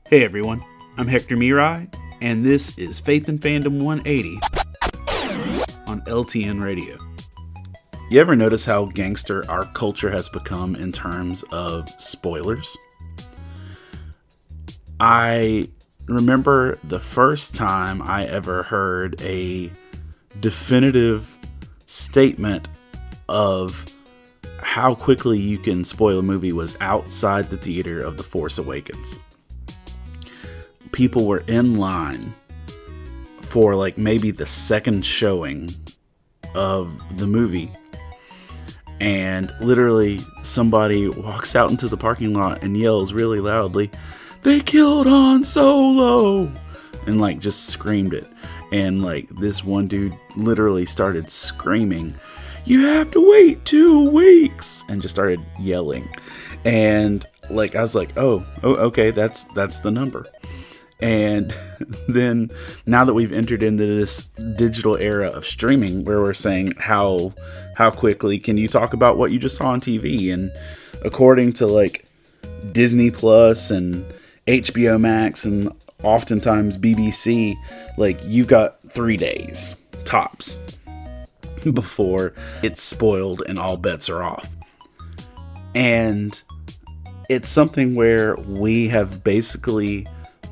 Hey everyone, I'm Hector Mirai, and this is Faith and Fandom 180 on LTN Radio. You ever notice how gangster our culture has become in terms of spoilers? I remember the first time I ever heard a definitive statement of how quickly you can spoil a movie was outside the theater of The Force Awakens. People were in line for like maybe the second showing of the movie, and literally somebody walks out into the parking lot and yells really loudly, "They killed Han Solo!" and like just screamed it. And like this one dude literally started screaming, "You have to wait 2 weeks!" and just started yelling. And like I was like, oh okay, that's the number. And then now that we've entered into this digital era of streaming where we're saying how quickly can you talk about what you just saw on TV? And according to like Disney Plus and HBO Max and oftentimes BBC, like you've got 3 days tops before it's spoiled and all bets are off. And it's something where we have basically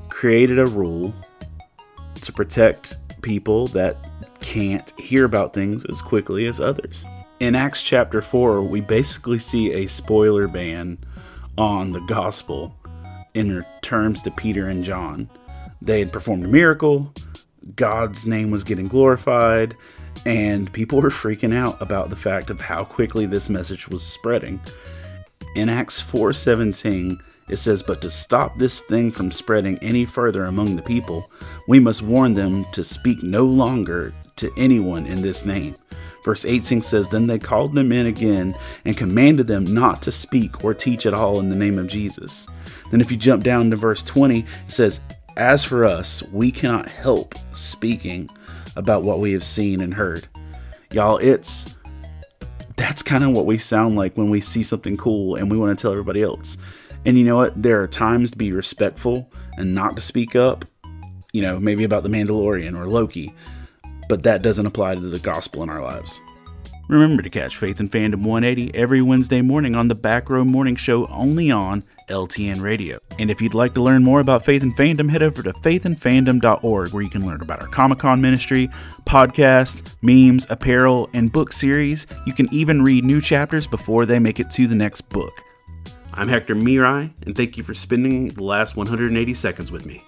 created a rule to protect people that can't hear about things as quickly as others. In Acts chapter 4, we basically see a spoiler ban on the gospel in terms to Peter and John. They had performed a miracle, God's name was getting glorified, and people were freaking out about the fact of how quickly this message was spreading. In Acts 4:17, it says, "But to stop this thing from spreading any further among the people, we must warn them to speak no longer to anyone in this name." Verse 18 says, "Then they called them in again and commanded them not to speak or teach at all in the name of Jesus." Then if you jump down to verse 20, it says, "As for us, we cannot help speaking about what we have seen and heard." Y'all, that's kind of what we sound like when we see something cool and we want to tell everybody else. And you know what? There are times to be respectful and not to speak up, maybe about The Mandalorian or Loki, but that doesn't apply to the gospel in our lives. Remember to catch Faith and Fandom 180 every Wednesday morning on the Back Row Morning Show only on LTN Radio. And if you'd like to learn more about Faith and Fandom, head over to faithandfandom.org where you can learn about our Comic-Con ministry, podcast, memes, apparel, and book series. You can even read new chapters before they make it to the next book. I'm Hector Mirai, and thank you for spending the last 180 seconds with me.